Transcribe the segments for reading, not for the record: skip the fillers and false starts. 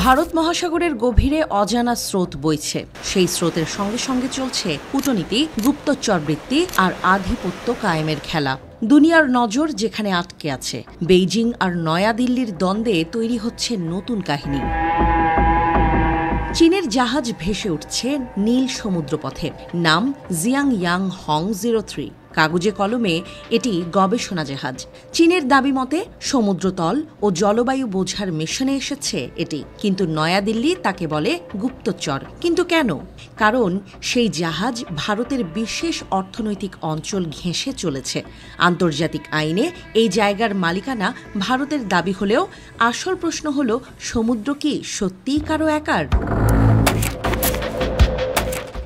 ভারত মহাসাগরের গভীরে অজানা স্রোত বইছে। সেই স্রোতের সঙ্গে সঙ্গে চলছে কূটনীতি, গুপ্তচরবৃত্তি আর আধিপত্য কায়েমের খেলা। দুনিয়ার নজর যেখানে আটকে আছে, বেইজিং আর নয়াদিল্লির দ্বন্দ্বে তৈরি হচ্ছে নতুন কাহিনী। চীনের জাহাজ ভেসে উঠছে নীল সমুদ্রপথে। নাম জিয়াংয়াং হং 03। কাগজে কলমে এটি গবেষণা জাহাজ। চীনের দাবি মতে সমুদ্রতল ও জলবায়ু বোঝার মিশনে এসেছে এটি, কিন্তু নয়াদিল্লি তাকে বলে গুপ্তচর। কিন্তু কেন? কারণ সেই জাহাজ ভারতের বিশেষ অর্থনৈতিক অঞ্চল ঘেঁষে চলেছে। আন্তর্জাতিক আইনে এই জায়গার মালিকানা ভারতের দাবি হলেও আসল প্রশ্ন হল, সমুদ্র কি সত্যিই কারো একার?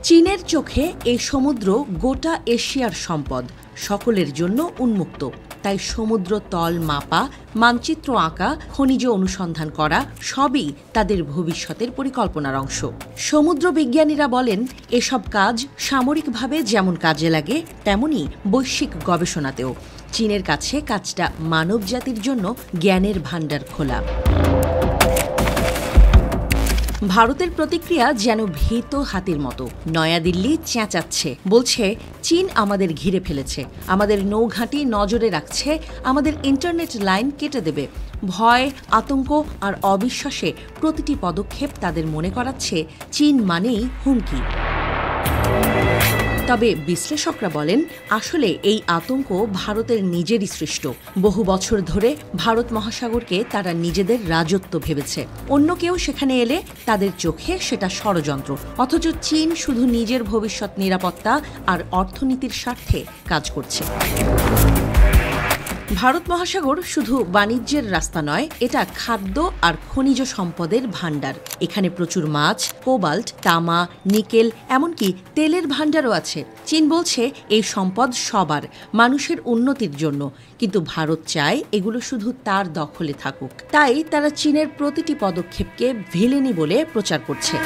চীনের চোখে এই সমুদ্র গোটা এশিয়ার সম্পদ, সকলের জন্য উন্মুক্ত। তাই সমুদ্র তল মাপা, মানচিত্র আঁকা, খনিজ অনুসন্ধান করা সবই তাদের ভবিষ্যতের পরিকল্পনার অংশ। সমুদ্র বিজ্ঞানীরা বলেন, এসব কাজ সামরিকভাবে যেমন কাজে লাগে, তেমনি বৈশ্বিক গবেষণাতেও। চীনের কাছে কাজটা মানবজাতির জন্য জ্ঞানের ভাণ্ডার খোলা। ভারতের প্রতিক্রিয়া যেন ভীত হাতির মতো। নয়াদিল্লি চেঁচাচ্ছে, বলছে চীন আমাদের ঘিরে ফেলেছে, আমাদের নৌঘাঁটি নজরে রাখছে, আমাদের ইন্টারনেট লাইন কেটে দেবে। ভয়, আতঙ্ক আর অবিশ্বাসে প্রতিটি পদক্ষেপ তাদের মনে করাচ্ছে চীন মানেই হুমকি। তবে বিশ্লেষকরা বলেন, আসলে এই আতঙ্ক ভারতের নিজেরই সৃষ্ট। বহু বছর ধরে ভারত মহাসাগরকে তারা নিজেদের রাজত্ব ভেবেছে। অন্য কেউ সেখানে এলে তাদের চোখে সেটা ষড়যন্ত্র। অথচ চীন শুধু নিজের ভবিষ্যৎ নিরাপত্তা আর অর্থনীতির স্বার্থে কাজ করছে। ভারত মহাসাগর শুধু বাণিজ্যের রাস্তা নয়, এটা খাদ্য আর খনিজ সম্পদের ভাণ্ডার। এখানে প্রচুর মাছ, কোবাল্ট, তামা, নিকেল, এমনকি তেলের ভাণ্ডারও আছে। চীন বলছে এই সম্পদ সবার, মানুষের উন্নতির জন্য। কিন্তু ভারত চায় এগুলো শুধু তার দখলে থাকুক। তাই তারা চীনের প্রতিটি পদক্ষেপকে ভিলেনি বলে প্রচার করছে।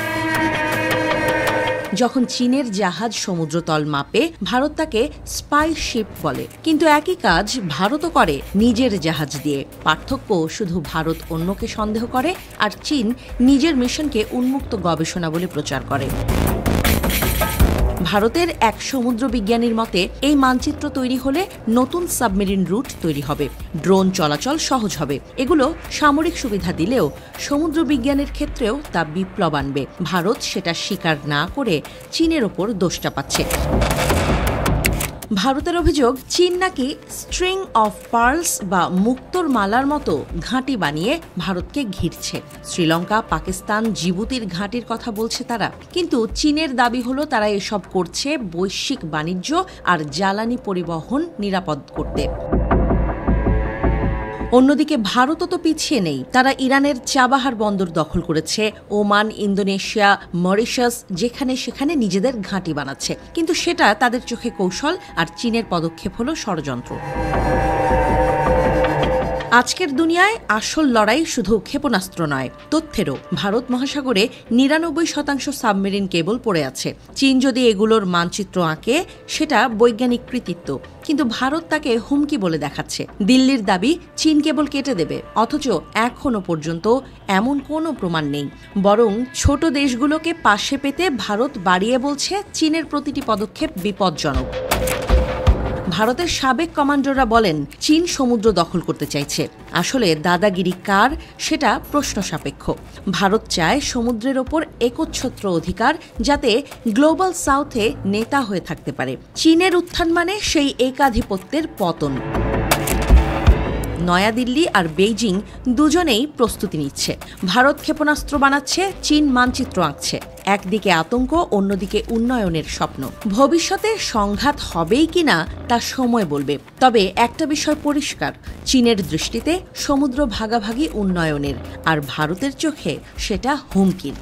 যখন চীনের জাহাজ সমুদ্রতল মাপে, ভারত তাকে স্পাই শিপ বলে। কিন্তু একই কাজ ভারতও করে নিজের জাহাজ দিয়ে। পার্থক্য শুধু ভারত অন্যকে সন্দেহ করে, আর চীন নিজের মিশনকে উন্মুক্ত গবেষণা বলে প্রচার করে। ভারতের এক সমুদ্র বিজ্ঞানীর মতে, এই মানচিত্র তৈরি হলে নতুন সাবমেরিন রুট তৈরি হবে, ড্রোন চলাচল সহজ হবে। এগুলো সামরিক সুবিধা দিলেও সমুদ্র বিজ্ঞানের ক্ষেত্রেও তা বিপ্লব আনবে। ভারত সেটা স্বীকার না করে চীনের ওপর দোষ চাপাচ্ছে। ভারতের অভিযোগ, চীন নাকি স্ট্রিং অফ পার্লস বা মুক্তোর মালার মতো ঘাঁটি বানিয়ে ভারতকে ঘিরছে। শ্রীলঙ্কা, পাকিস্তান, জিবুতির ঘাঁটির কথা বলছে তারা। কিন্তু চীনের দাবি হলো তারা এসব করছে বৈশ্বিক বাণিজ্য আর জ্বালানি পরিবহন নিরাপদ করতে। অন্যদিকে ভারতও তো পিছিয়ে নেই। তারা ইরানের চাবাহার বন্দর দখল করেছে, ওমান, ইন্দোনেশিয়া, মরিশাস, যেখানে সেখানে নিজেদের ঘাঁটি বানাচ্ছে। কিন্তু সেটা তাদের চোখে কৌশল, আর চীনের পদক্ষেপ হলো ষড়যন্ত্র। আজকের দুনিয়ায় আসল লড়াই শুধু ক্ষেপণাস্ত্র নয়, তথ্যেরও। ভারত মহাসাগরে ৯৯% সাবমেরিন কেবল পড়ে আছে। চীন যদি এগুলোর মানচিত্র আঁকে, সেটা বৈজ্ঞানিক কৃতিত্ব। কিন্তু ভারত তাকে হুমকি বলে দেখাচ্ছে। দিল্লির দাবি চীন কেবল কেটে দেবে, অথচ এখনো পর্যন্ত এমন কোনো প্রমাণ নেই। বরং ছোট দেশগুলোকে পাশে পেতে ভারত বাড়িয়ে বলছে চীনের প্রতিটি পদক্ষেপ বিপজ্জনক। ভারতের সাবেক কমান্ডাররা বলেন, চীন সমুদ্র দখল করতে চাইছে। আসলে দাদাগিরি কার, সেটা প্রশ্ন সাপেক্ষ। ভারত চায় সমুদ্রের ওপর একচ্ছত্র অধিকার, যাতে গ্লোবাল সাউথে নেতা হয়ে থাকতে পারে। চীনের উত্থান মানে সেই একাধিপত্যের পতন। নয়াদিল্লি আর বেইজিং দুজনেই প্রস্তুতি নিচ্ছে। ভারত ক্ষেপণাস্ত্র বানাচ্ছে, চীন মানচিত্র আঁকছে। একদিকে আতঙ্ক, অন্যদিকে উন্নয়নের স্বপ্ন। ভবিষ্যতে সংঘাত হবেই কিনা তা সময় বলবে। তবে একটা বিষয় পরিষ্কার, চীনের দৃষ্টিতে সমুদ্র ভাগাভাগি উন্নয়নের, আর ভারতের চোখে সেটা হুমকির।